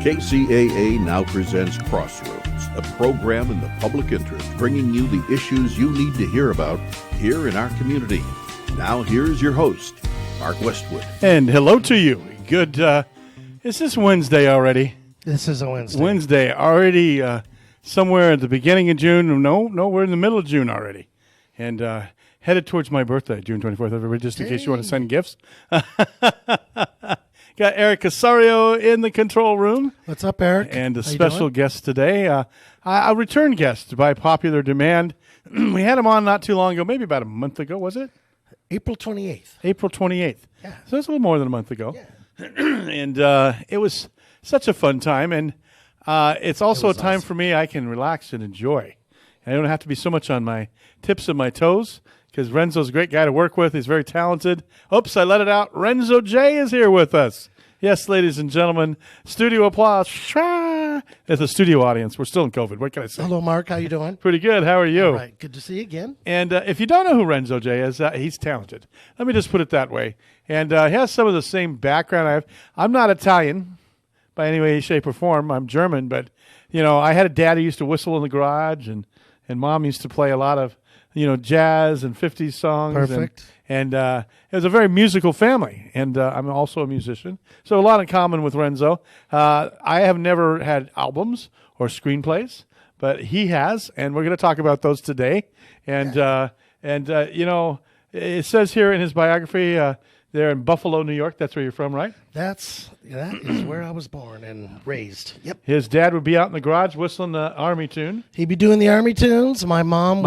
KCAA now presents Crossroads, a program in the public interest, bringing you the issues you need to hear about here in our community. Now here's your host, Mark Westwood. And hello to you. Good, is this Wednesday already? This is a Wednesday. Wednesday, already somewhere at the beginning of June. No, we're in the middle of June already. And headed towards my birthday, June 24th, everybody, just in case you want to send gifts. Got Eric Casario in the control room. What's up, Eric? And a special guest today, a return guest by popular demand. We had him on not too long ago, maybe about a month ago, was it? April 28th. April 28th. Yeah. So it's a little more than a month ago. Yeah. And it was such a fun time. And it's also a time for me I can relax and enjoy. I don't have to be so much on my tips of my toes because Renzo's a great guy to work with. He's very talented. Oops, I let it out. Renzo J is here with us. Yes, ladies and gentlemen, studio applause. It's a studio audience. We're still in COVID. What can I say? Hello, Mark. How you doing? Pretty good. How are you? All right. Good to see you again. And if you don't know who Renzo J is, he's talented. Let me just put it that way. And he has some of the same background I have. I'm not Italian by any way, shape, or form. I'm German. But, you know, I had a dad who used to whistle in the garage, and Mom used to play a lot of, jazz and 50s songs. Perfect. And it was a very musical family, and I'm also a musician. So a lot in common with Renzo. I have never had albums or screenplays, but he has, and we're going to talk about those today. And, it says here in his biography, they're in Buffalo, New York. That's where you're from, right? That is where I was born and raised. Yep. His dad would be out in the garage whistling the Army tune. He'd be doing the Army tunes. My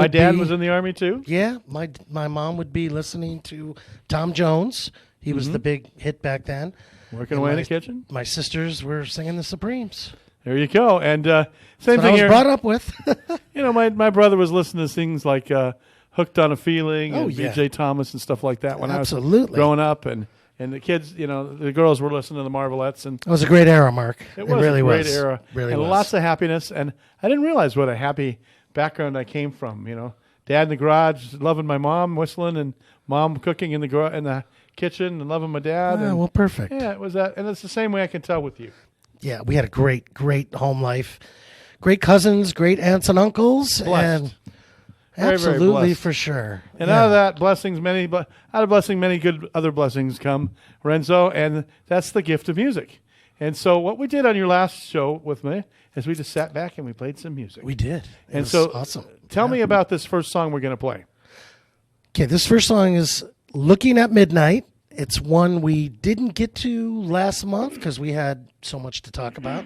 dad was in the Army too. Yeah. My mom would be listening to Tom Jones. He was the big hit back then. Working away in the kitchen. My sisters were singing the Supremes. There you go. And same That's thing what here. I was brought up with. My brother was listening to things like Hooked on a Feeling and yeah. B.J. Thomas and stuff like that when I was growing up. And the kids, the girls were listening to the Marvelettes. And it was a great era, Mark. It was really a great era. Really and was. Lots of happiness. And I didn't realize what a happy background I came from. Dad in the garage, loving my mom, whistling, and Mom cooking in the kitchen and loving my dad. Well, perfect. Yeah, it was that. And it's the same way I can tell with you. Yeah, we had a great home life. Great cousins, great aunts and uncles. Blessed. And very, absolutely, very blessed. for sure. And out of that, many good other blessings come, Renzo, and that's the gift of music. And so what we did on your last show with me is we just sat back and we played some music. We did. It was awesome. Tell me about this first song we're going to play. Okay, this first song is Looking at Midnight. It's one we didn't get to last month because we had so much to talk about.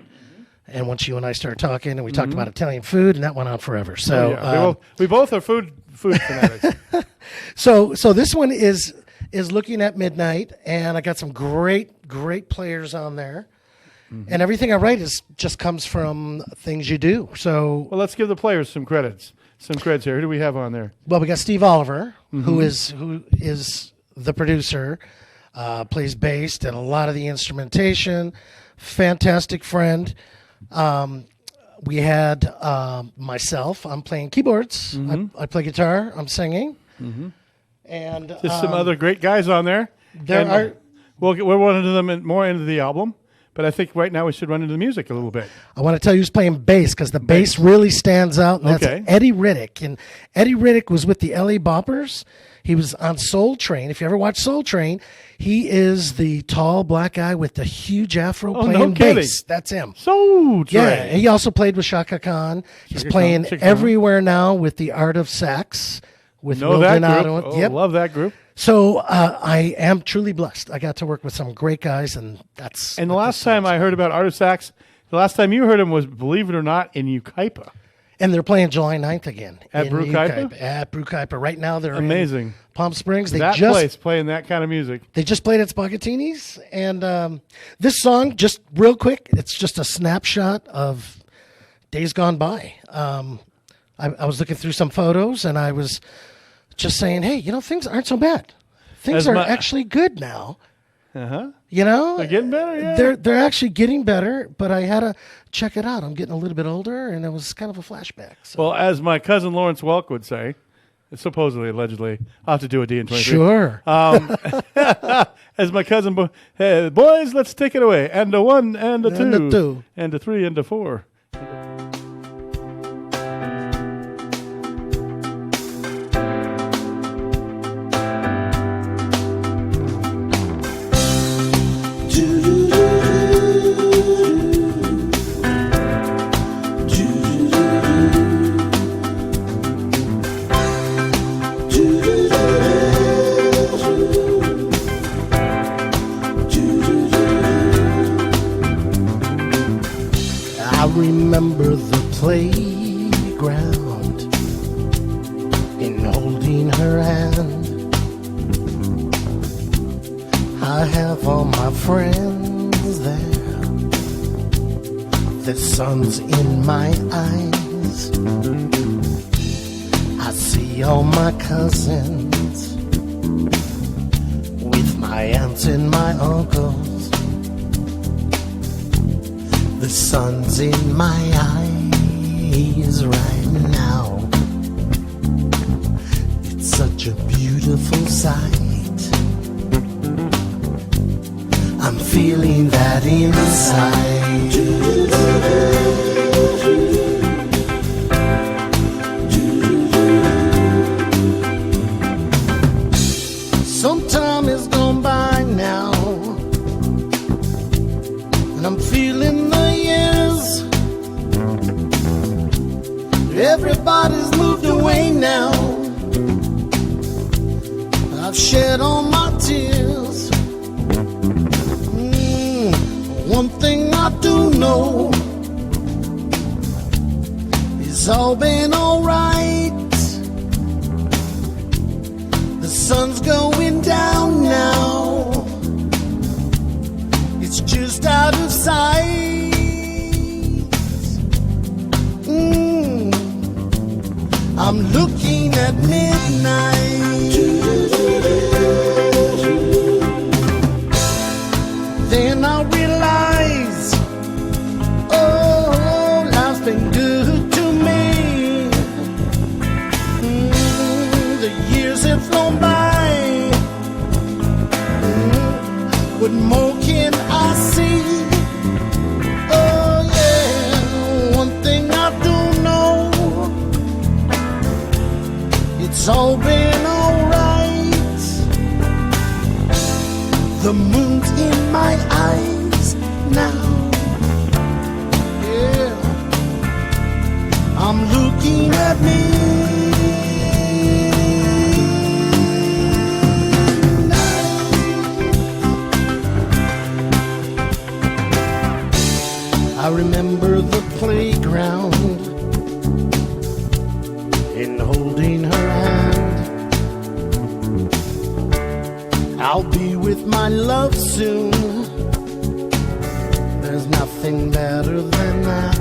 And once you and I started talking, and we talked about Italian food, and that went on forever. So we both are food fanatics. So this one is Looking at Midnight, and I got some great players on there. And everything I write just comes from things you do. So well, let's give the players some creds. Some creds here. Who do we have on there? Well, we got Steve Oliver, who is the producer, plays bass, did a lot of the instrumentation, fantastic friend. We had myself. I'm playing keyboards. I play guitar. I'm singing. And just some other great guys on there. We'll run into them more into the album. But I think right now we should run into the music a little bit. I want to tell you who's playing bass because the bass really stands out. And that's Eddie Riddick. And Eddie Riddick was with the LA Boppers. He was on Soul Train. If you ever watch Soul Train, he is the tall black guy with the huge afro playing bass. That's him. Soul Train. Yeah, and he also played with Shaka Khan. He's playing everywhere now with the Art of Sax. With Will Donato. Oh, love that group. So I am truly blessed. I got to work with some great guys, and that's. And the last time I heard about Art of Sax, the last time you heard him was, believe it or not, in Yucaipa. And they're playing July 9th again. At Brucaipa? At Brucaipa. Right now they're amazing. In Palm Springs. That place playing that kind of music. They just played at Spaghettini's. And this song, just real quick, it's just a snapshot of days gone by. I was looking through some photos, and I was just saying, hey, things aren't so bad. Things are actually good now. Uh-huh. They're getting better, yeah. They're actually getting better, but I had to check it out. I'm getting a little bit older, and it was kind of a flashback. So. Well, as my cousin Lawrence Welk would say, supposedly, allegedly. I'll have to do a D in 23. Sure. As my cousin, hey, boys, let's take it away. And a 1, and a 2, And a 2. and a 3, and a 4. I remember the playground in holding her hand. I have all my friends there. The sun's in my eyes. I see all my cousins with my aunts and my uncles. The sun's in my eyes right now. It's such a beautiful sight. I'm feeling that inside. Some time has gone by now, and I'm feeling the years. Everybody's moved away now. I've shed all my tears. One thing I do know, it's all been alright. The sun's going down now. It's just out of sight. I'm looking at midnight. Then I realize, oh, life's been good to me. The years have flown by. What more can I see? Oh yeah, one thing I do know, it's all been alright. The moon's in my eyes now. Yeah, I'm looking at me. I remember the playground and holding her hand. I'll be with my love soon. There's nothing better than that.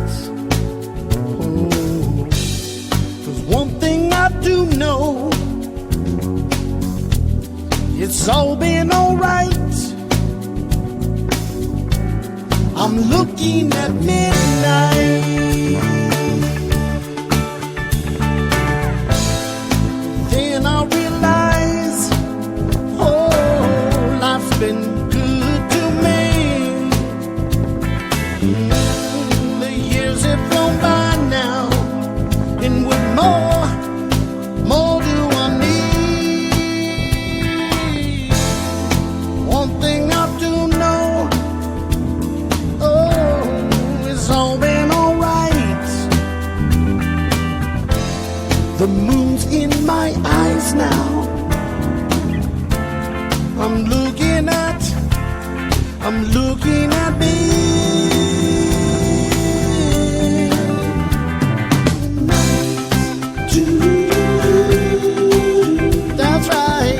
Oh, 'cause one thing I do know, it's all been alright. I'm looking at midnight. Then I realize, oh, life's been good to me. The years have gone by now, and what more do I need? One thing I do know, it's all been alright. The moon's in my eyes now. I'm looking at me. That's right.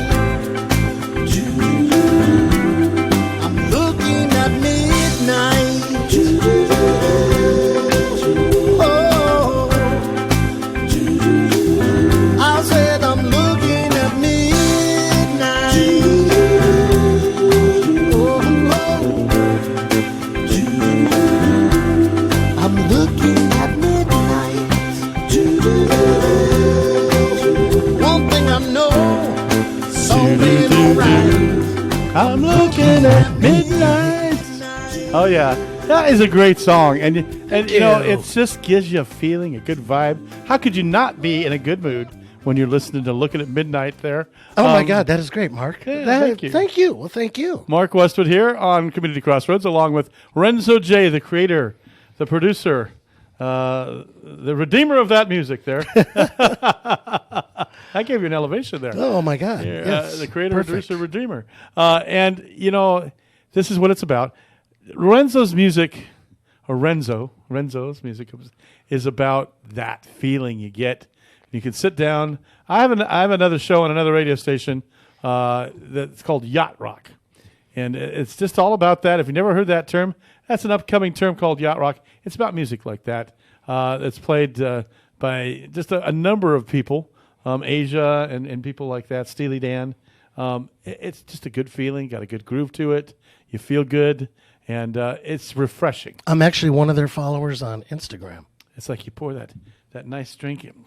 I'm looking at midnight. Oh, I said I'm looking at midnight. Oh, That is a great song, and you know, you. it just gives you a feeling, a good vibe. How could you not be in a good mood when you're listening to Looking at Midnight there? Oh my God, that is great, Mark. Yeah, That- thank you. Thank you. Well, thank you. Mark Westwood here on Community Crossroads, along with Renzo J., the creator, the producer, the redeemer of that music there. I gave you an elevation there. Oh my God. Yeah, Yes. the creator, Perfect. producer, redeemer. And, you know, this is what it's about. Renzo's music, or Renzo's music is about that feeling you get. You can sit down. I have another show on another radio station that's called Yacht Rock. And it's just all about that. If you've never heard that term, that's an upcoming term called Yacht Rock. It's about music like that. It's played by just a number of people, Asia and people like that, Steely Dan. It's just a good feeling, got a good groove to it. You feel good, and it's refreshing. I'm actually one of their followers on Instagram. It's like you pour that nice drink in.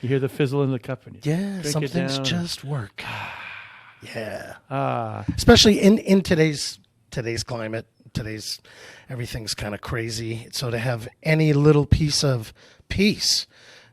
You hear the fizzle in the cup, and you Yeah, drink some it things down. just work. Yeah. Especially in today's climate, everything's kind of crazy. So to have any little piece of peace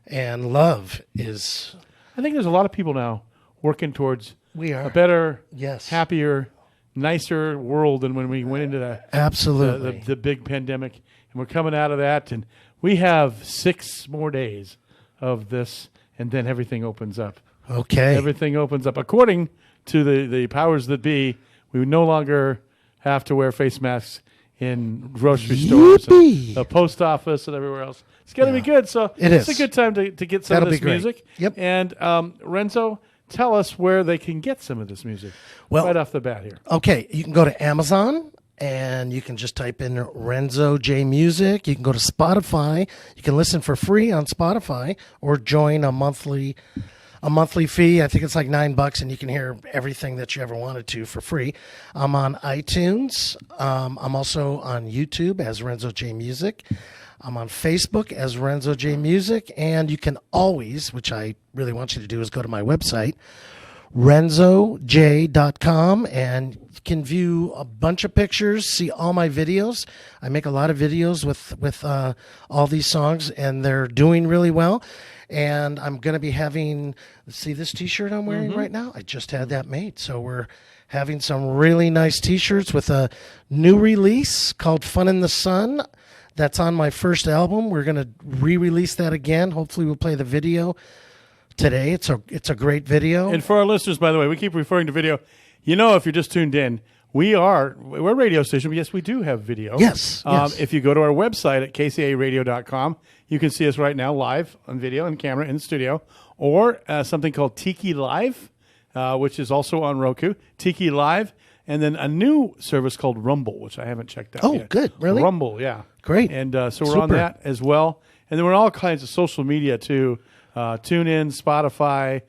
and love is I think there's a lot of people now working towards We are. a better, Yes. happier, nicer world than when we went into absolutely. the big pandemic. And we're coming out of that, and we have 6 more days of this, and then everything opens up. Okay. Everything opens up. According to the powers that be, we no longer have to wear face masks in grocery stores, Yippee. and the post office, and everywhere else. It's going to be good. So It it's is. a good time to get some That'll of this be great. music. Yep. And Renzo, tell us where they can get some of this music Well- right off the bat here. Okay, you can go to Amazon and you can just type in Renzo J Music. You can go to Spotify. You can listen for free on Spotify or join a monthly fee. I think it's like $9, and you can hear everything that you ever wanted to for free. I'm on iTunes. I'm also on YouTube as Renzo J Music. I'm on Facebook as Renzo J Music, and you can always, which I really want you to do, is go to my website, renzoj.com, and you can view a bunch of pictures, see all my videos. I make a lot of videos with all these songs, and they're doing really well. And I'm going to be having, see this T-shirt I'm wearing right now? I just had that made. So we're having some really nice T-shirts with a new release called Fun in the Sun. That's on my first album. We're going to re-release that again. Hopefully we'll play the video today. It's a great video. And for our listeners, by the way, we keep referring to video. You know, if you're just tuned in, we're a radio station, but yes, we do have video. Yes, yes. If you go to our website at kcaaradio.com, you can see us right now live on video and camera in the studio, or something called Tiki Live, which is also on Roku. Tiki Live, and then a new service called Rumble, which I haven't checked out yet. Oh, good. Really? Rumble, yeah. Great. And so we're on Super. that as well. And then we're on all kinds of social media, too. TuneIn, Spotify,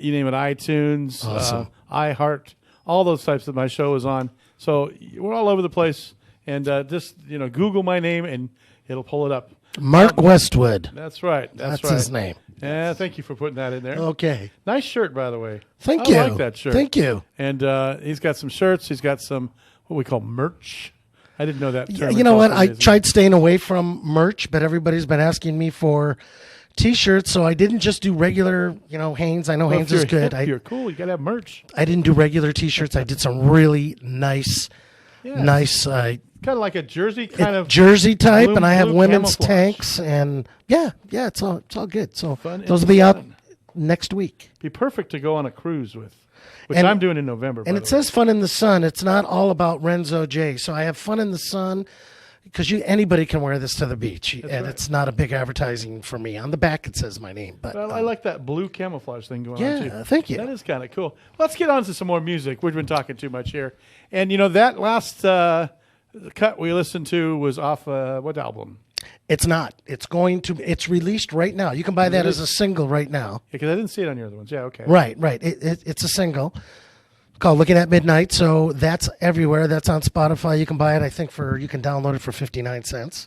you name it, iTunes, Awesome. iHeart, all those types that my show is on. So we're all over the place. And just, Google my name, and it'll pull it up. Mark Westwood. That's right. That's right. his name. Yeah, thank you for putting that in there. Okay. Nice shirt, by the way. Thank I you. like that shirt. Thank you. And he's got some shirts. He's got some what we call merch. I didn't know that term. You know what? until I 2 days ago. tried staying away from merch, but everybody's been asking me for T-shirts, so I didn't just do regular, Hanes. I know Well, Hanes if is you're good. hip, you're cool. You got to have merch. I didn't do regular T-shirts. I did some really nice, Kind of like a jersey kind of jersey type, blue- and I have blue women's camouflage. tanks, and yeah, it's all good. So Fun in those will the be out sun. next week. Be perfect to go on a cruise with, which And- I'm doing in November. And it says Fun in the Sun. It's not all about Renzo J. So I have Fun in the Sun because anybody can wear this to the beach, and right. it's not a big advertising for me. On the back it says my name, but I like that blue camouflage thing going on too. yeah, thank you. That is kind of cool. Let's get on to some more music. We've been talking too much here, and that last cut we listened to was off what album? It's not. It's released right now. You can buy that as a single right now. Because I didn't see it on your other ones. Yeah, okay. Right. It's a single called Looking at Midnight. So that's everywhere. That's on Spotify. You can buy it, I think, you can download it for 59 cents.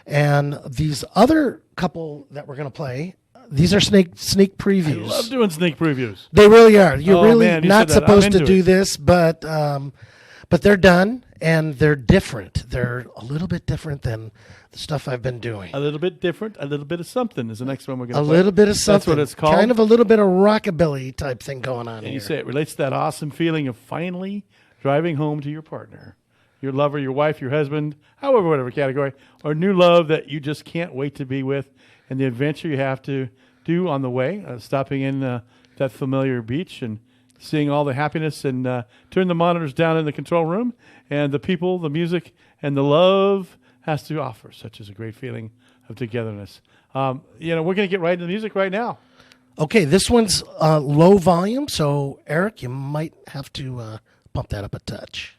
And these other couple that we're going to play, these are sneak previews. I love doing sneak previews. They really are. You're Oh, really man, you not said that. I'm supposed to into do it. this, but they're done, and they're different. They're a little bit different than the stuff I've been doing. A little bit different, a little bit of something is the next one we're going to A play. little bit of something. That's what it's called. Kind of a little bit of rockabilly type thing going on And here. you say it relates to that awesome feeling of finally driving home to your partner, your lover, your wife, your husband, however, whatever category, or new love that you just can't wait to be with, and the adventure you have to do on the way, stopping in that familiar beach and seeing all the happiness, and turn the monitors down in the control room, and the people, the music, and the love has to offer. Such as a great feeling of togetherness. We're going to get right into the music right now. Okay, this one's low volume, so Eric, you might have to pump that up a touch.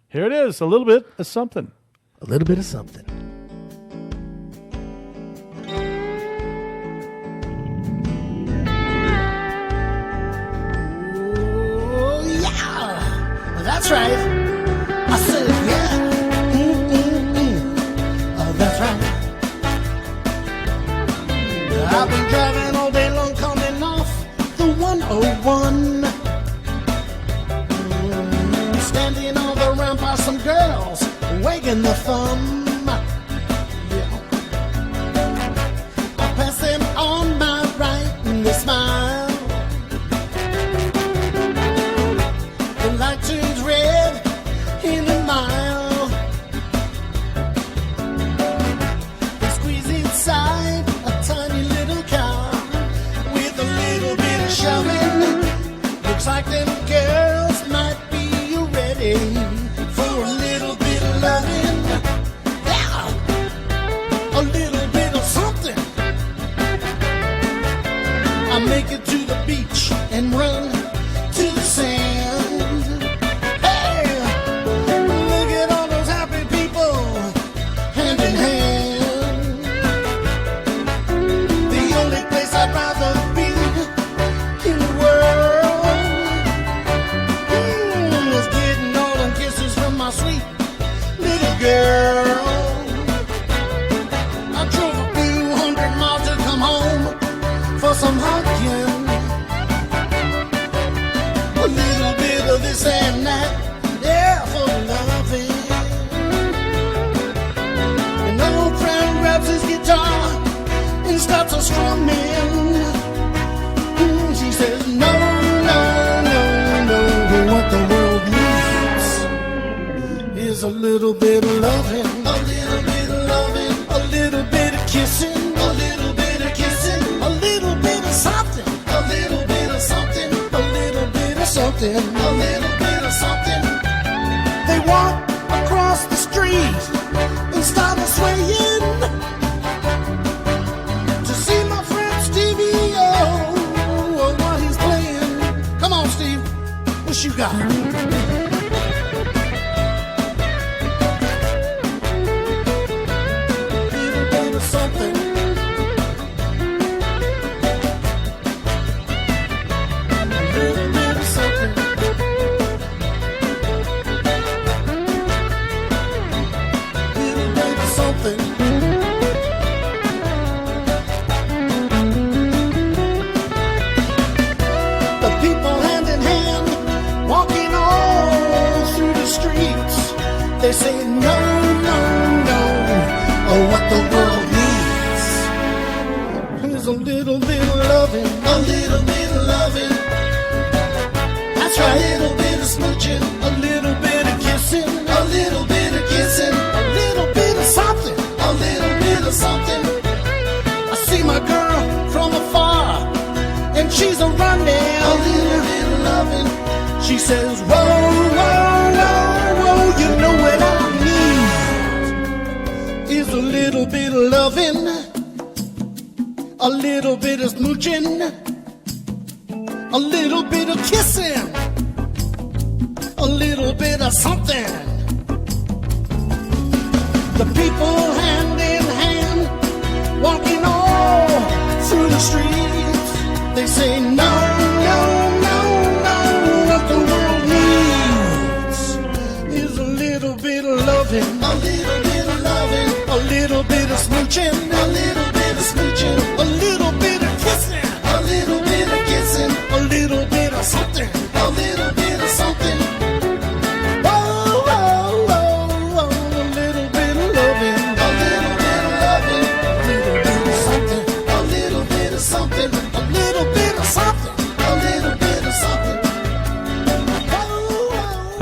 Here it is, a little bit of something. A little bit of something. Oh, yeah! That's right. I said, yeah. Oh, that's right. I've been driving all day long, coming off the 101. Standing on the ramp by some girls, wagging the thumb. Yeah. I pass them on my right and they smile. The light turns red in a mile. They squeeze inside a tiny little car with a little bit of shoving. Looks like them girls might be ready for a little bit of loving. Yeah, a little bit of something. I make it to the beach and run to the sand. Hey, look at all those happy people, hand in hand. The only place I'd rather be in the world is getting all them kisses from my sweet little girl. I drove a few 100 miles to come home for some hugging. A little bit of this and that, yeah, for loving. And old friend grabs his guitar and starts a strumming. She says, no, no, no, no, what the world needs is a little bit of loving, a little bit of loving, a little bit of kissing, a little bit of kissing, a little bit of something, a little bit of something, a little bit of something, a little bit of something. They walk across the street and start swaying to see my friend Stevie O, what he's playing. Come on, Steve, what you got? They say no, no, no. Oh, what the world needs is a little bit of loving, a little bit of loving. That's right, a little bit of smooching, a little bit of kissing, a little bit of kissing, a little bit of something, a little bit of something. I see my girl from afar, and she's a running, a little bit of loving. She says, whoa, whoa, whoa, whoa, you know what I need is a little bit of loving, a little bit of smooching, a little bit of kissing, a little bit of something. The people hand in hand, walking all through the streets. They say no, no, no, no. What the world needs is a little bit of loving, a little bit of loving, a little bit of smooching, a little bit of smooching, a little bit of kissing, a little bit of kissing, a little bit of something, a little bit of something. Whoa, whoa.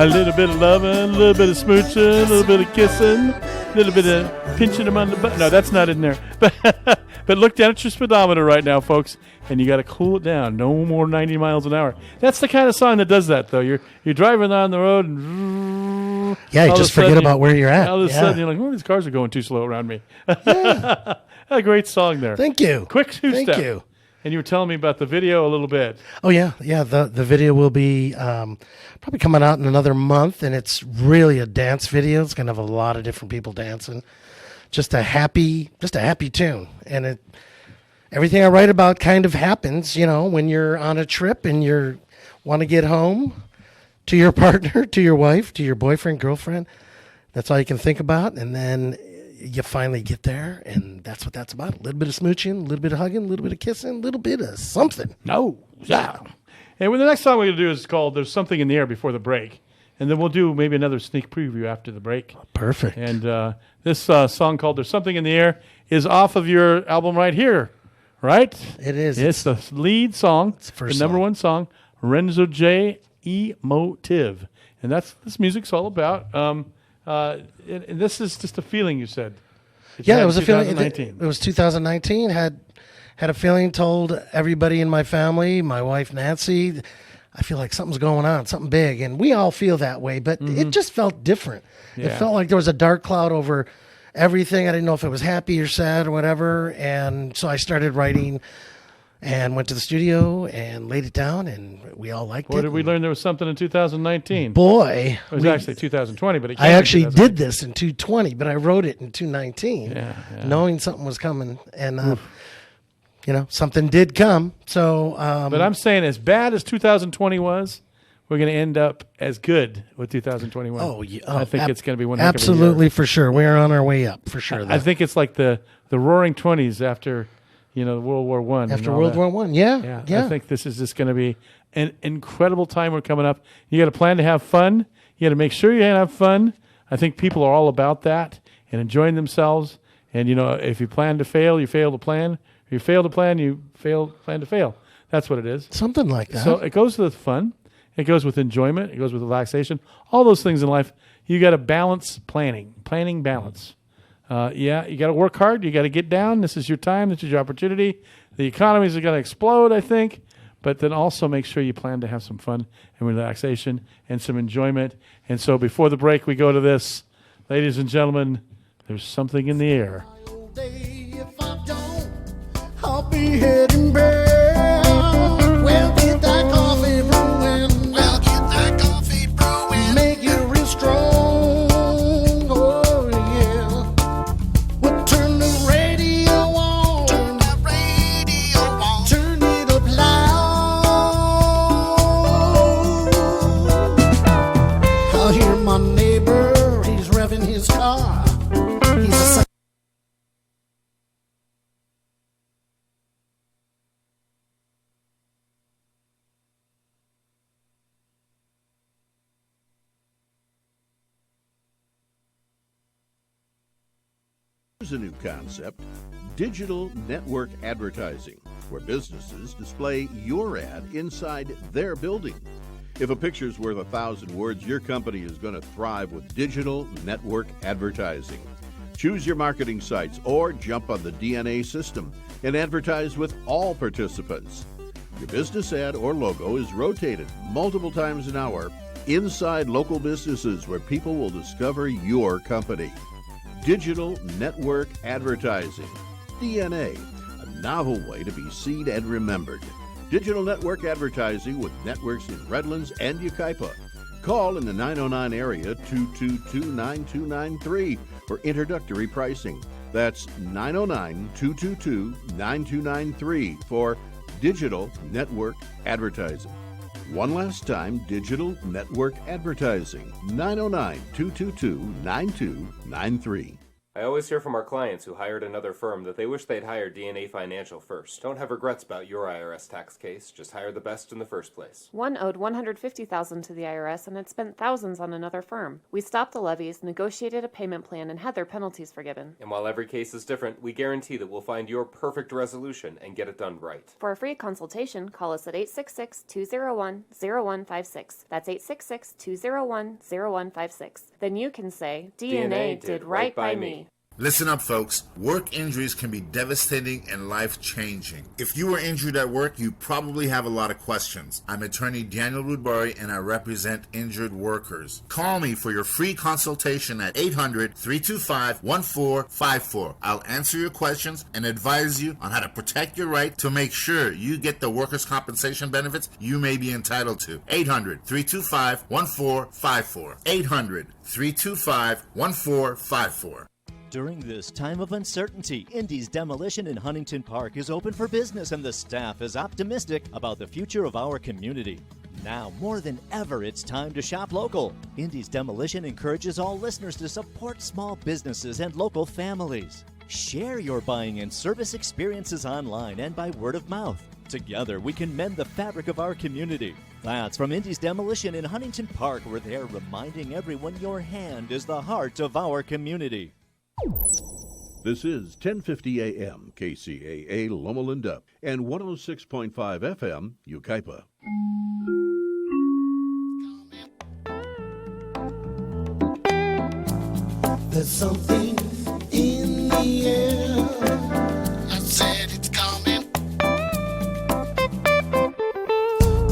A little bit of loving, a little bit of smooching, a little bit of kissing, a little bit of pinching them on the butt. No, that's not in there. But look down at your speedometer right now, folks, and you got to cool it down. No more 90 miles an hour. That's the kind of song that does that, though. You're driving on the road, and yeah, you just forget about where you're at. All of a sudden, you're like, "Oh, these cars are going too slow around me." Yeah. A great song there. Thank you. Quick two-step. Thank you. And you were telling me about the video a little bit. Oh, yeah. The video will be probably coming out in another month, and it's really a dance video. It's going to have a lot of different people dancing. Just a happy tune. And everything I write about kind of happens, when you're on a trip and you want to get home to your partner, to your wife, to your boyfriend, girlfriend. That's all you can think about. And then you finally get there, and that's what that's about. A little bit of smooching, a little bit of hugging, a little bit of kissing, a little bit of something. No. Yeah. And the next song we're going to do is called There's Something in the Air before the break. And then we'll do maybe another sneak preview after the break. Perfect. And this song called There's Something in the Air is off of your album right here, right? It is. It's the lead song, it's the first number song. one song, Renzo J. Emotive. And this music's all about. And this is just a feeling, you said. Yeah, it was a feeling. 2019. It was 2019. Had a feeling, told everybody in my family, my wife Nancy, I feel like something's going on, something big. And we all feel that way, but it just felt different. Yeah. It felt like there was a dark cloud over everything. I didn't know if it was happy or sad or whatever. And so I started writing and went to the studio and laid it down, and we all liked it. What did we learn? There was something in 2019. Boy. It was actually 2020, but I actually did this in 2020, but I wrote it in 2019, Yeah. knowing something was coming. And, something did come. So, but I'm saying as bad as 2020 was, we're going to end up as good with 2021. Oh, yeah. I think it's going to be one heck of a year. Absolutely, for sure. We're on our way up, for sure. I think it's like the roaring 20s after, World War I. After World War I, yeah. I think this is just going to be an incredible time we're coming up. You got to plan to have fun. You got to make sure you have fun. I think people are all about that and enjoying themselves. And, if you plan to fail, you fail to plan. If you fail to plan, you plan to fail. That's what it is. Something like that. So it goes with fun. It goes with enjoyment. It goes with relaxation. All those things in life, you got to balance planning balance. You got to work hard. You got to get down. This is your time. This is your opportunity. The economies are going to explode, I think. But then also make sure you plan to have some fun and relaxation and some enjoyment. And so before the break, we go to this. Ladies and gentlemen, there's something in the air. If I don't, I'll be heading back. Well, get that coffee brewing. Make it real strong. Oh, yeah. Well, turn the radio on. Turn it up loud. I'll hear my neighbor. He's revving his car. He's a Here's a new concept, digital network advertising, where businesses display your ad inside their building. If a picture's worth 1,000 words, your company is going to thrive with digital network advertising. Choose your marketing sites or jump on the DNA system and advertise with all participants. Your business ad or logo is rotated multiple times an hour inside local businesses where people will discover your company. Digital network advertising, DNA, a novel way to be seen and remembered. Digital network advertising with networks in Redlands and Yucaipa. Call in the 909 area 222-9293 for introductory pricing. That's 909-222-9293 for digital network advertising. One last time, digital network advertising, 909-222-9293. I always hear from our clients who hired another firm that they wish they'd hired DNA Financial first. Don't have regrets about your IRS tax case. Just hire the best in the first place. One owed $150,000 to the IRS and had spent thousands on another firm. We stopped the levies, negotiated a payment plan, and had their penalties forgiven. And while every case is different, we guarantee that we'll find your perfect resolution and get it done right. For a free consultation, call us at 866-201-0156. That's 866-201-0156. Then you can say, DNA did right by me. Listen up, folks. Work injuries can be devastating and life-changing. If you were injured at work, you probably have a lot of questions. I'm attorney Daniel Rudbury, and I represent injured workers. Call me for your free consultation at 800-325-1454. I'll answer your questions and advise you on how to protect your right to make sure you get the workers' compensation benefits you may be entitled to. 800-325-1454. 800-325-1454. During this time of uncertainty, Indy's Demolition in Huntington Park is open for business and the staff is optimistic about the future of our community. Now, more than ever, it's time to shop local. Indy's Demolition encourages all listeners to support small businesses and local families. Share your buying and service experiences online and by word of mouth. Together, we can mend the fabric of our community. That's from Indy's Demolition in Huntington Park, where they're reminding everyone your hand is the heart of our community. This is 1050 AM KCAA Loma Linda and 106.5 FM Yucaipa. There's something in the air. I said it's coming.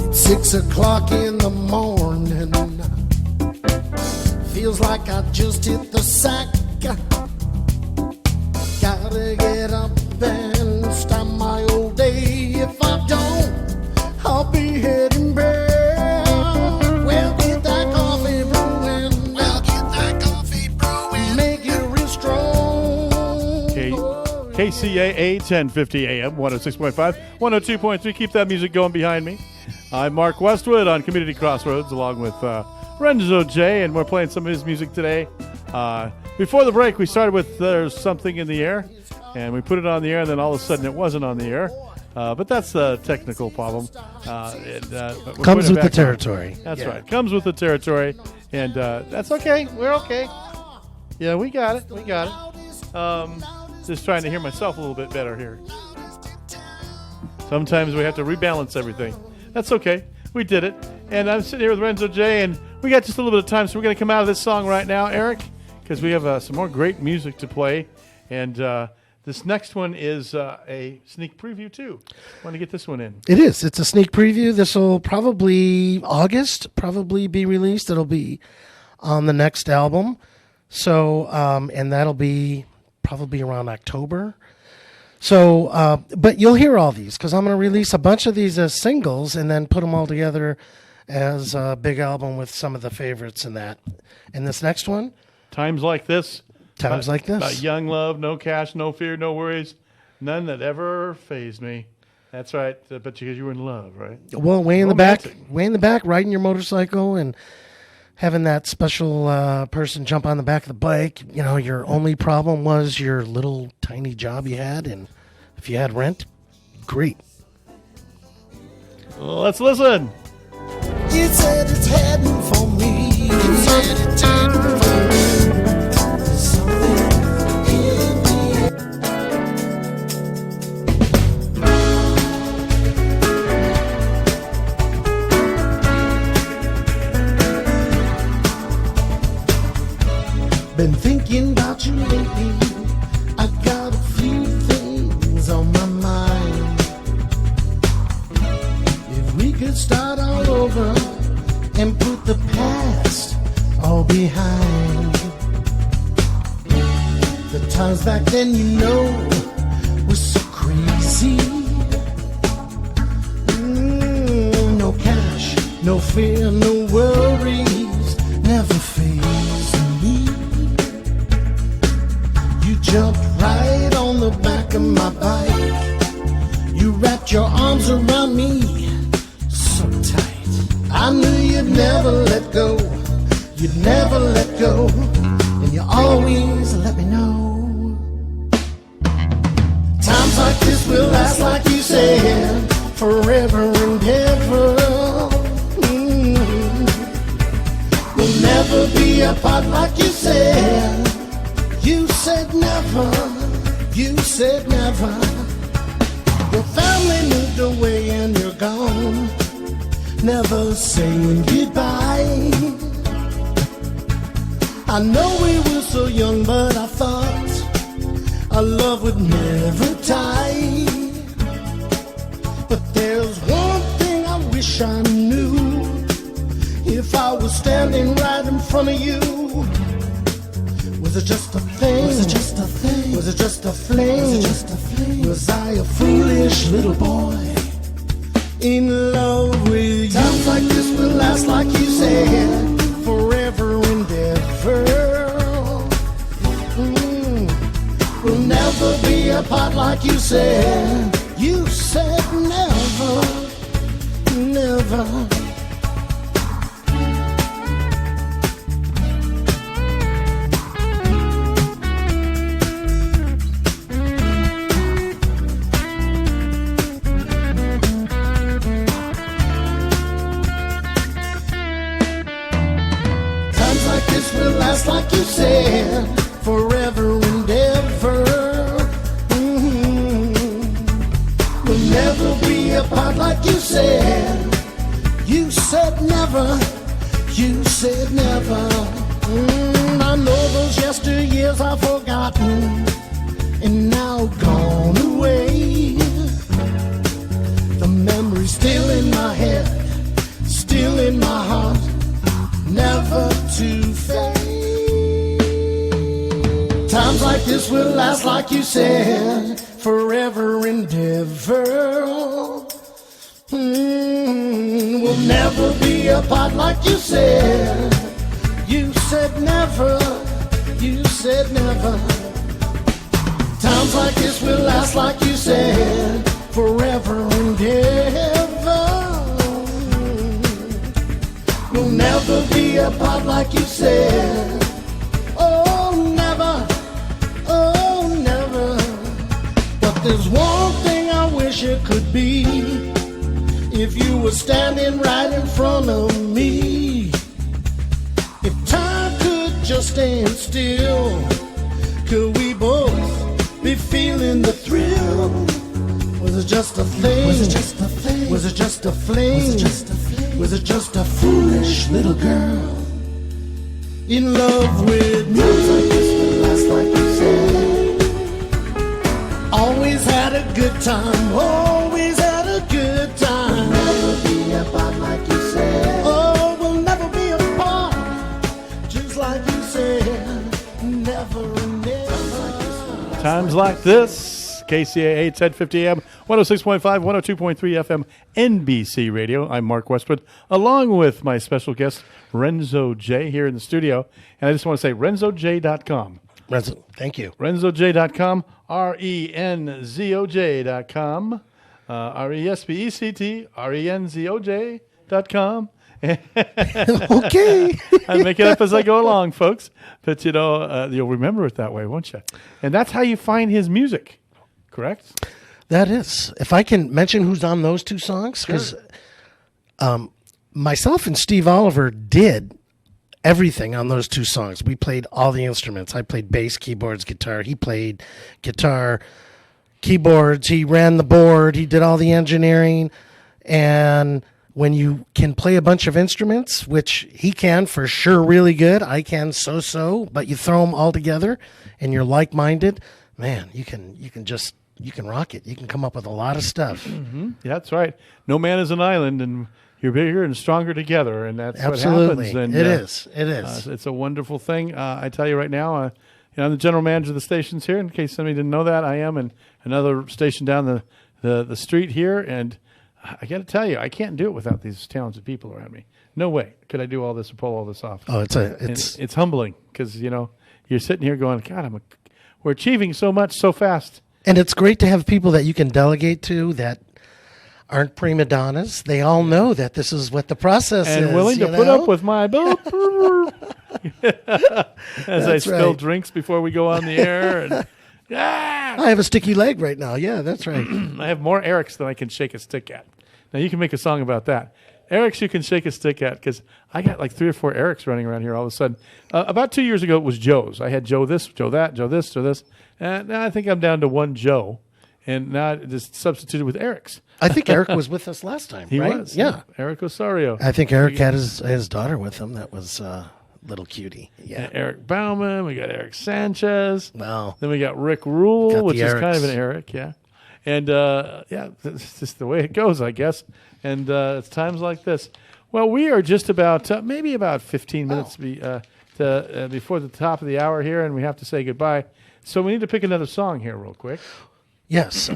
It's 6 o'clock in the morning. Feels like I just hit the sack. Gotta get up and start my old day. If I don't, I'll be heading back. Well, get that coffee brewing. Make it real strong. KCAA 1050 AM, 106.5, 102.3. Keep that music going behind me. I'm Mark Westwood on Community Crossroads along with Renzo J, and we're playing some of his music today. Before the break, we started with There's Something in the Air, and we put it on the air, and then all of a sudden it wasn't on the air. But that's a technical problem. Comes with the territory. That's right. Comes with the territory, and that's okay. We're okay. Yeah, we got it. Just trying to hear myself a little bit better here. Sometimes we have to rebalance everything. That's okay. We did it. And I'm sitting here with Renzo J, and we got just a little bit of time, so we're going to come out of this song right now, Eric, because we have some more great music to play. And this next one is a sneak preview, too. Want to get this one in. It is. It's a sneak preview. This will probably be released. It'll be on the next album. So, and that'll be probably around October. So, but you'll hear all these because I'm going to release a bunch of these as singles and then put them all together as a big album with some of the favorites in that. And this next one, Times Like This. Young love, no cash, no fear, no worries, none that ever fazed me. That's right. But because you were in love, right? Well, way in the back, riding your motorcycle and having that special person jump on the back of the bike. You know, your only problem was your little tiny job you had, and if you had rent, great. Let's listen. It said it's heading for me. It said it's heading for me. There's something in the air. Been thinking about you lately. I got a few things on my mind. If we could start all over and put the past all behind. The times back then, you know, were so crazy. No cash, no fear, no worries, never fazed me. You jumped right on the back of my bike. You wrapped your arms around me so tight. I knew you'd never let go. You'd never let go. And you always let me know. like you said, forever and ever. We'll never be apart like you said. You said never, you said never. Your family moved away and you're gone, never saying goodbye. I know we were so young, but I thought our love would never die. But there's one thing I wish I knew. If I was standing right in front of you, was it just a thing? Was it just a thing? Was it just a fling? Was it just a fling? Was I a foolish little boy in love with you? Times like this will last, like you said, forever and ever. We'll never be apart like you said. You said never, never. Like you said, forever and ever. We'll never be apart like you said. You said never, you said never. I know those yesteryears are forgotten and now gone away. The memory's still in my head, still in my heart, never to fade. Times like this will last, like you said, forever and ever. We'll never be apart like you said. You said never, you said never. Times like this will last, like you said, forever and ever. We'll never be apart like you said. There's one thing I wish it could be. If you were standing right in front of me, if time could just stand still, could we both be feeling the thrill? Was it just a thing? Was it just a thing? Was it just a fling? Was it just a fling? Was it just a foolish little girl in love with me? Times like this will last, like you said. Always had a good time, always had a good time. We'll never be apart like you said. Oh, we'll never be apart, just like you said. Never and never. Times like this, KCAA 1050 AM, 106.5, 102.3 FM, NBC Radio. I'm Mark Westwood, along with my special guest, Renzo J, here in the studio. And I just want to say, RenzoJ.com. Renzo, thank you. RenzoJ.com, RenzoJ.com, RESPECT, Okay. I make it up as I go along, folks. But, you'll remember it that way, won't you? And that's how you find his music, correct? That is. If I can mention who's on those two songs, because myself and Steve Oliver did everything on those two songs. We played all the instruments. I played bass, keyboards, guitar. He played guitar, keyboards. He ran the board. He did all the engineering. And when you can play a bunch of instruments, which he can for sure really good, I can so-so, but you throw them all together and you're like-minded, man, you can rock it. You can come up with a lot of stuff. Mm-hmm. Yeah, that's right. No man is an island, and you're bigger and stronger together, and that's Absolutely. what happens. And, it is. It's a wonderful thing. I tell you right now, I'm the general manager of the stations here. In case somebody didn't know that, I am, and another station down the street here. And I got to tell you, I can't do it without these talented people around me. No way could I do all this or pull all this off. Oh, it's humbling because you're sitting here going, God, we're achieving so much so fast. And it's great to have people that you can delegate to that aren't prima donnas. They all know that this is what the process is. And willing to put up with my as I spill drinks before we go on the air. And I have a sticky leg right now. Yeah, that's right. I have more Erics than I can shake a stick at. Now, you can make a song about that. Erics you can shake a stick at, because I got like 3 or 4 Erics running around here all of a sudden. About 2 years ago, it was Joe's. I had Joe this, Joe that, Joe this, Joe this. And now I think I'm down to one Joe. And now it is substituted with Erics. I think Eric was with us last time, He right? was. Yeah. Eric Osorio. I think Eric had his daughter with him. That was little cutie. Yeah. And Eric Bauman. We got Eric Sanchez. Wow. Then we got Rick Rule, Got the which is kind of Erics. an Eric, yeah. And, it's just the way it goes, I guess. And it's times like this. Well, we are just about, maybe about 15 minutes before the top of the hour here, and we have to say goodbye. So we need to pick another song here real quick. Yes.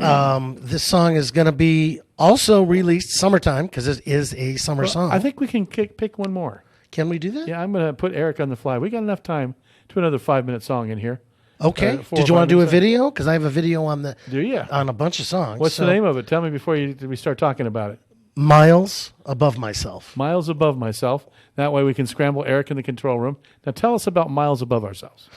This song is going to be also released summertime because it is a summer song. I think we can pick one more. Can we do that? Yeah, I'm going to put Eric on the fly. We got enough time to another 5-minute song in here. Okay. 4 Did or you want 5 to do a minutes. video? Because I have a video on Do you? on a bunch of songs. What's the name of it? Tell me before we start talking about it. Miles Above Myself. Miles Above Myself. That way we can scramble Eric in the control room. Now tell us about Miles Above Ourselves.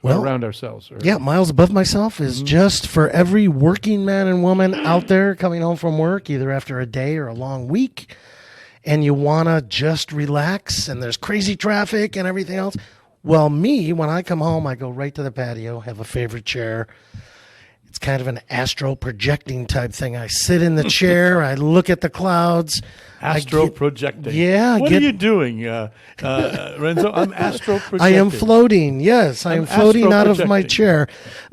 Well, Around ourselves. Yeah, Miles Above Myself is just for every working man and woman out there coming home from work, either after a day or a long week, and you want to just relax, and there's crazy traffic and everything else. Well, me, when I come home, I go right to the patio, have a favorite chair. It's kind of an astral projecting type thing. I sit in the chair, I look at the clouds. Astro projecting. Yeah. What are you doing, Renzo? I'm astro projecting. I am floating. Yes, I am floating out of my astro-projecting. chair.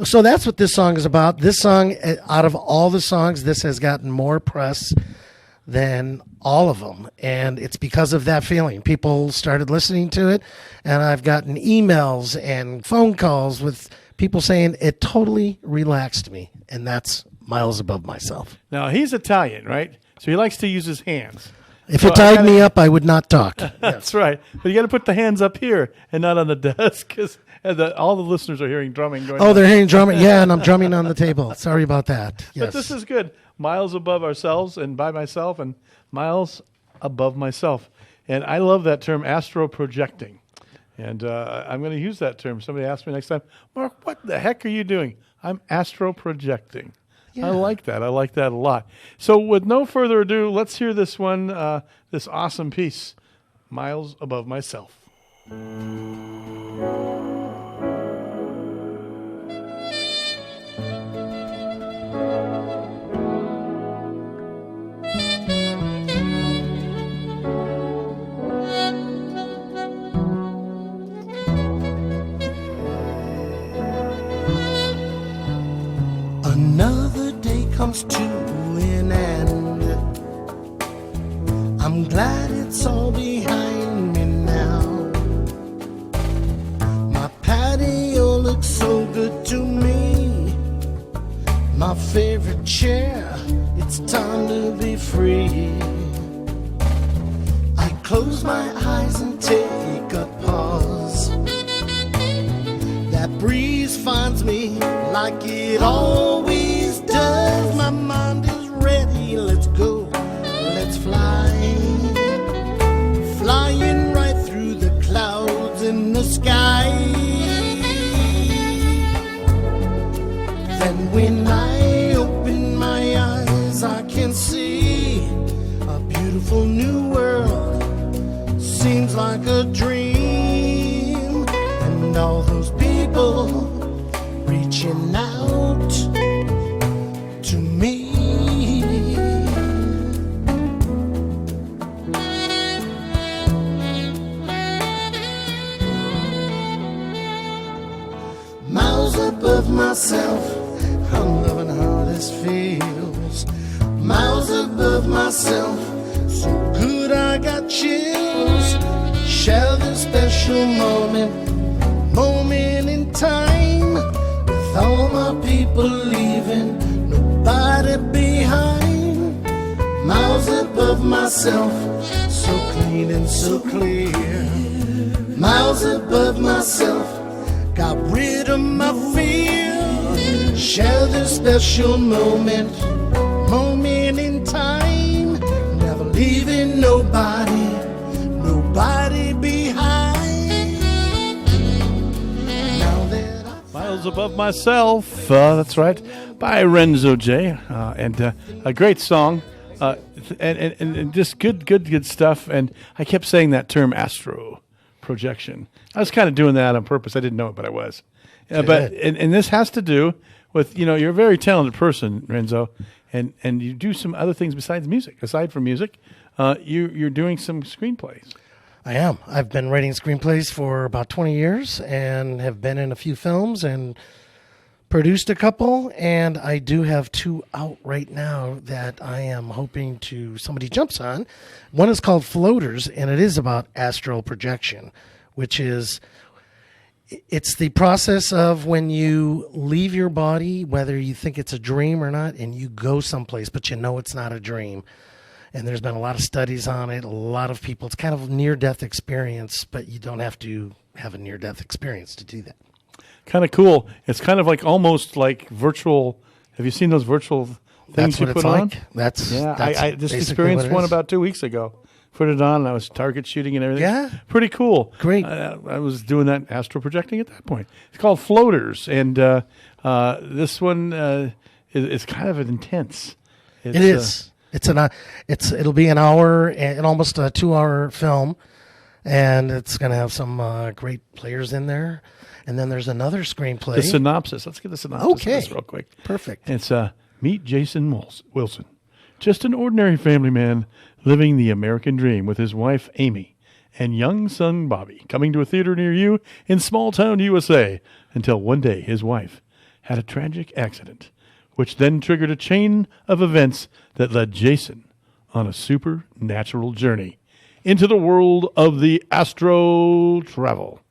So that's what this song is about. This song, out of all the songs, this has gotten more press than all of them. And it's because of that feeling. People started listening to it, and I've gotten emails and phone calls with people saying it totally relaxed me. And that's Miles Above Myself. Now, he's Italian, right? So he likes to use his hands. If it tied me up, I would not talk. That's right. But you got to put the hands up here and not on the desk, because all the listeners are hearing drumming going on. Oh, they're hearing drumming. Yeah, and I'm drumming on the table. Sorry about that. Yes. But this is good. Miles above ourselves and by myself, and miles above myself. And I love that term, astro projecting. And I'm going to use that term. Somebody asks me next time, Mark, what the heck are you doing? I'm astro projecting. Yeah. I like that. I like that a lot. So with no further ado, let's hear this one, this awesome piece, Miles Above Myself. Another day comes to an end. I'm glad it's all behind me now. My patio looks so good to me. My favorite chair, it's time to be free. I close my eyes and take a pause. That breeze finds me like it always does. My mind is ready, let's go, let's fly. Flying right through the clouds in the sky. Then when I open my eyes, I can see a beautiful new world. Seems like a dream. And all those people reaching out to me. Miles above myself, I'm loving how this feels. Miles above myself, so good I got chills. Share this special moment in time, with all my people leaving, nobody behind. Miles above myself, so clean and so clear. Miles above myself, got rid of my fear. Share this special moment in time, never leaving nobody behind. Miles Above Myself. That's right, by Renzo J. And a great song, and just good stuff. And I kept saying that term, astro projection. I was kind of doing that on purpose. I didn't know it, but I was. But this has to do with, you're a very talented person, Renzo, and you do some other things besides music. Aside from music, you're doing some screenplays. I am. I've been writing screenplays for about 20 years and have been in a few films and produced a couple. And I do have 2 out right now that I am hoping somebody jumps on. One is called Floaters, and it is about astral projection, which is, it's the process of when you leave your body, whether you think it's a dream or not, and you go someplace, but you know it's not a dream. And there's been a lot of studies on it. A lot of people, it's kind of a near-death experience, but you don't have to have a near-death experience to do that. Kind of cool. It's kind of like almost like virtual. Have you seen those virtual things That's what you it's put on? like. That's I just basically experienced what it one is. about 2 weeks ago. Put it on, and I was target shooting and everything. Yeah. Pretty cool. Great. I was doing that astral projecting at that point. It's called Floaters, and this one is kind of intense. It is. It'll be an hour and almost a 2-hour film, and it's going to have some great players in there. And then there's another screenplay. The synopsis. Let's get the synopsis of this real quick. Perfect. It's meet Jason Wilson, just an ordinary family man living the American dream with his wife Amy and young son Bobby, coming to a theater near you in small town USA, until one day his wife had a tragic accident, which then triggered a chain of events that led Jason on a supernatural journey into the world of the astro travel.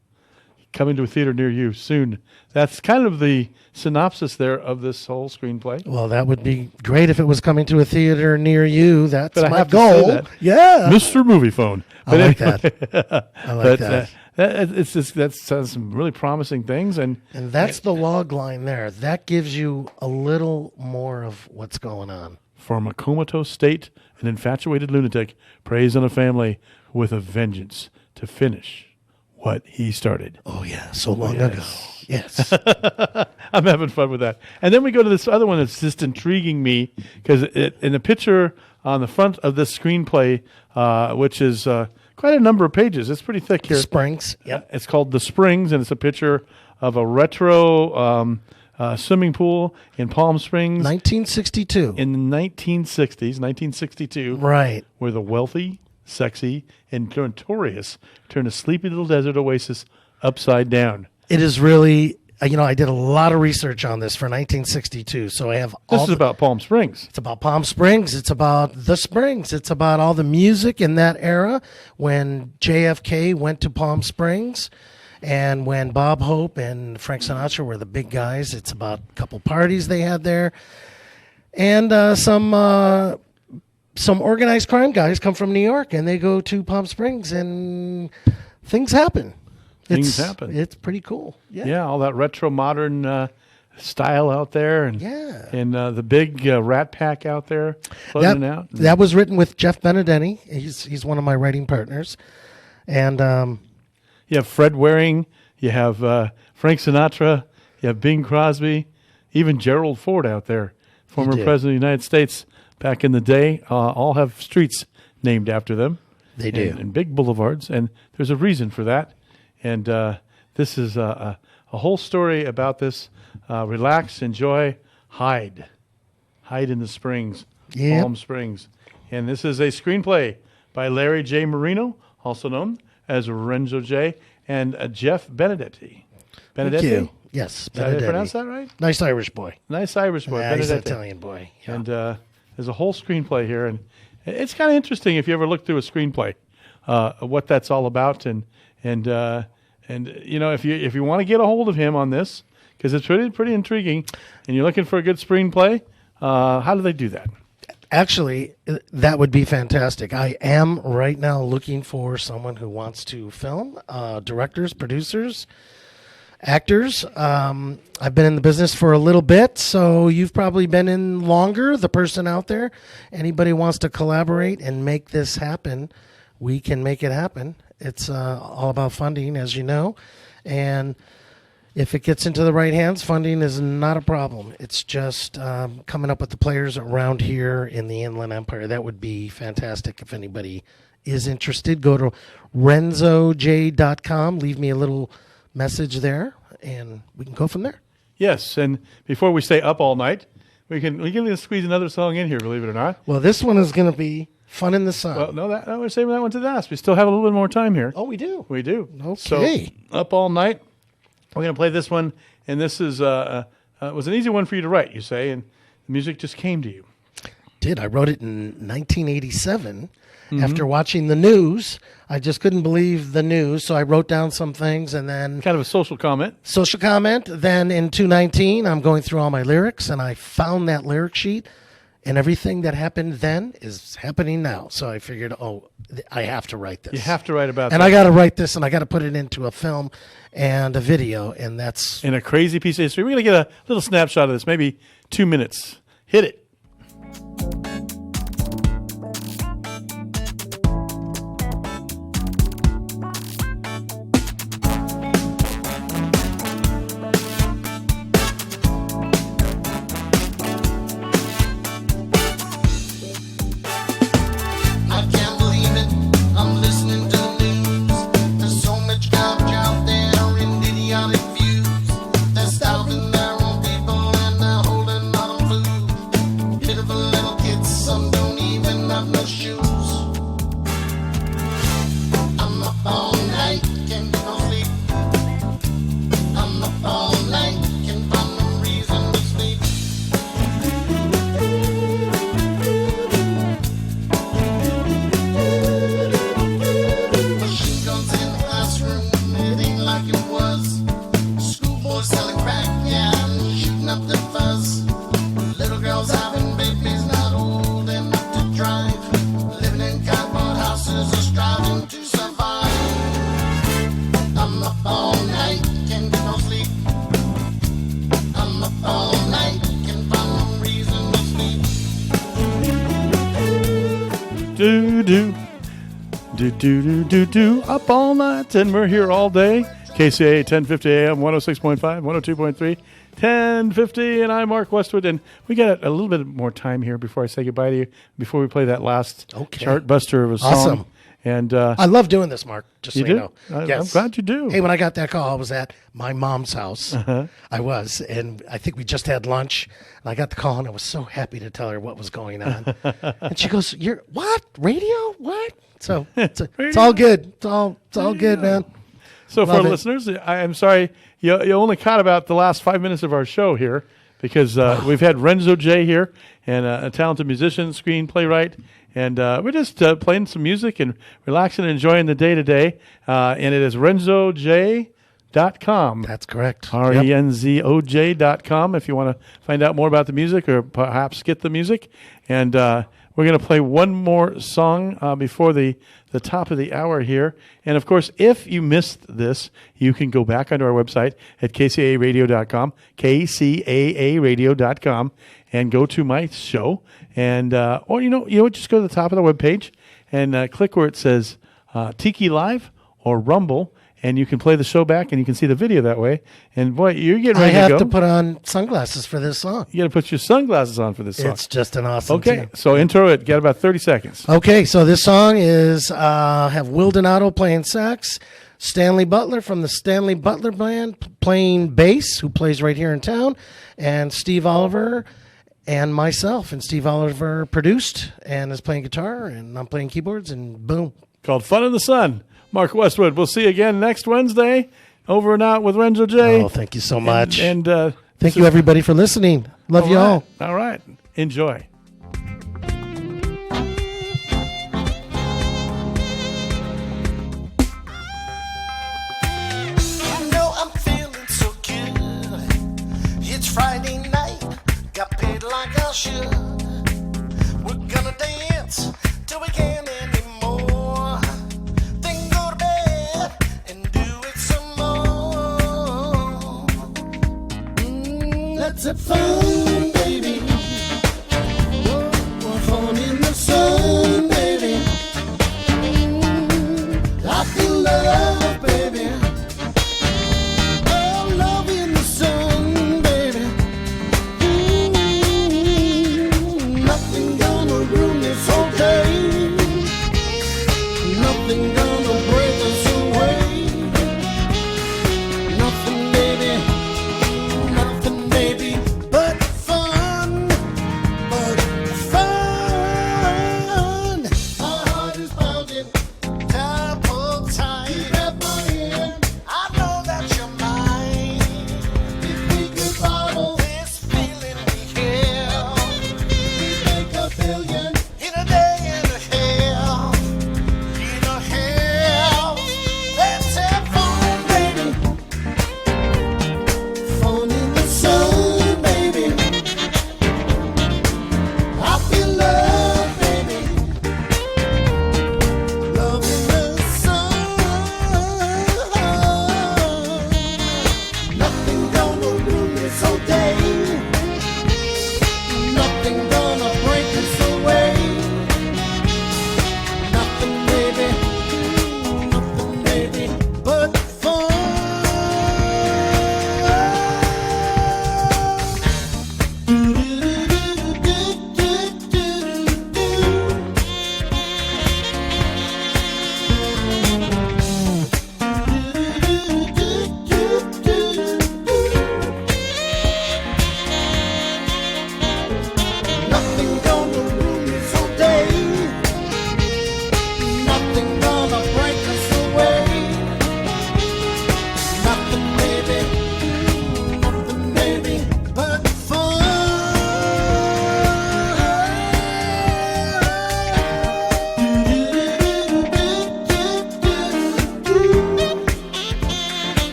Coming to a theater near you soon. That's kind of the synopsis there of this whole screenplay. Well, that would be great if it was coming to a theater near you. That's But I my have to goal. say that. Yeah. Mr. Movie Phone. I like that. I like that. That sounds some really promising things. And that's the log line there. That gives you a little more of what's going on. From a comatose state, an infatuated lunatic preys on a family with a vengeance to finish what he started. Oh, yeah. So long ago. Yes. I'm having fun with that. And then we go to this other one that's just intriguing me, because in the picture on the front of this screenplay, which is quite a number of pages. It's pretty thick here. Springs. Yep. It's called The Springs, and it's a picture of a retro swimming pool in Palm Springs. 1962. In the 1960s, 1962. Right. Where the wealthy, sexy, and notorious turn a sleepy little desert oasis upside down. It is really, I did a lot of research on this for 1962. So I have This is about Palm Springs. It's about Palm Springs. It's about the Springs. It's about all the music in that era when JFK went to Palm Springs and when Bob Hope and Frank Sinatra were the big guys. It's about a couple parties they had there. And some organized crime guys come from New York and they go to Palm Springs and things happen. It's pretty cool. Yeah, all that retro modern style out there, and the big Rat Pack out there floating out. That was written with Jeff Benedetti. He's one of my writing partners, and you have Fred Waring, you have Frank Sinatra, you have Bing Crosby, even Gerald Ford out there, former president of the United States back in the day. All have streets named after them. They do, and big boulevards, and there's a reason for that. And this is a whole story about this. Relax, enjoy, hide in the Springs, Palm Springs. And this is a screenplay by Larry J. Marino, also known as Renzo J., and Jeff Benedetti. Thank you. Yes, Benedetti. Did I pronounce that right? Nice Irish boy. Nice Irish boy. Yeah, he's an Italian boy. Yeah. And there's a whole screenplay here, and it's kind of interesting if you ever look through a screenplay, what that's all about, and if you want to get a hold of him on this, because it's pretty intriguing, and you're looking for a good screenplay, how do they do that? Actually, that would be fantastic. I am right now looking for someone who wants to film, directors, producers, actors. I've been in the business for a little bit, so you've probably been in longer, the person out there. Anybody wants to collaborate and make this happen, we can make it happen. It's all about funding, as you know. And If it gets into the right hands, funding is not a problem. It's just coming up with the players around here in the Inland Empire. That would be fantastic if anybody is interested. Go to renzoj.com. Leave me a little message there, and we can go from there. Yes, and before we stay up all night, we can squeeze another song in here, believe it or not. Well, this one is going to be Fun in the Sun. Well, no, we're saving that one to the last. We still have a little bit more time here. Oh, we do? We do. Okay. So, Up All Night. We're going to play this one, and this is was an easy one for you to write, you say, and the music just came to you. I wrote it in 1987 after watching the news. I just couldn't believe the news, so I wrote down some things, and then Kind of a social comment. Then in 2019, I'm going through all my lyrics, and I found that lyric sheet, and everything that happened then is happening now. So I figured, I have to write this. You have to write about and that. I got to write this, and I got to put it into a film and a video, and that's... In a crazy piece of history. We're going to get a little snapshot of this, maybe 2 minutes. Hit it. I can't believe it. I'm listening to the news. There's so much garbage out there in idiotic views. They're starving their own people and they're holding on food. Pitiful little kids, some don't even have no shoes. I'm up all night, can't get no sleep. I'm up all night, can't find no reason to sleep. Machine guns in the classroom, it ain't like it was. Schoolboys selling crack, yeah, and shooting up their fuzz. Little girls having babies not old enough to drive. Living in cardboard houses or striving to survive. I'm up all night, can't get no sleep. I'm up all night, can't find no reason to sleep. Do. Up all night, and we're here all day. KCAA 1050 AM, 106.5, 102.3, 1050, and I'm Mark Westwood, and we got a little bit more time here before I say goodbye to you, before we play that last chart buster of a song. Awesome. And I love doing this, Mark, just so you know. I'm glad you do. Hey, when I got that call, I was at my mom's house. I was, and I think we just had lunch. And I got the call, and I was so happy to tell her what was going on. And she goes, "You're what? Radio? What?" So it's all good. It's all good, man. So for Love our it. listeners, I am sorry you only caught about the last 5 minutes of our show here because we've had Renzo J here and a talented musician, screenplaywright, and we're just playing some music and relaxing and enjoying the day-to-day. And it is renzoj.com. That's correct. RENZOJ.com if you want to find out more about the music or perhaps get the music. And we're going to play one more song before the top of the hour here. And, of course, if you missed this, you can go back onto our website at kcaaradio.com, kcaaradio.com, and go to my show. And or, just go to the top of the webpage and click where it says Tiki Live or Rumble. And you can play the show back, and you can see the video that way. And, boy, you're getting ready to go. I have to put on sunglasses for this song. You got to put your sunglasses on for this song. It's just an awesome tune. So intro it. Get about 30 seconds. Okay, so this song is have Will Donato playing sax, Stanley Butler from the Stanley Butler Band playing bass, who plays right here in town, and Steve Oliver and myself. And Steve Oliver produced and is playing guitar, and I'm playing keyboards, and boom. Called Fun in the Sun. Mark Westwood. We'll see you again next Wednesday. Over and out with Renzo J. Oh, thank you so much. And thank you, everybody, for listening. Love you all. All right. Enjoy. You know I'm feeling so good. It's Friday night, got paid like I should. We're gonna dance till we can't anymore. Then go to bed and do it some more. Let's have fun, baby. Whoa, fun in the sun, baby. I feel love, baby. Oh, love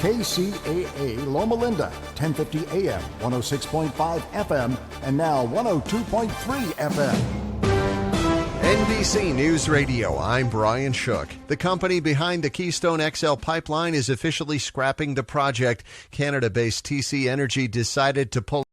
KCAA Loma Linda, 1050 AM, 106.5 FM, and now 102.3 FM. NBC News Radio, I'm Brian Shook. The company behind the Keystone XL pipeline is officially scrapping the project. Canada-based TC Energy decided to pull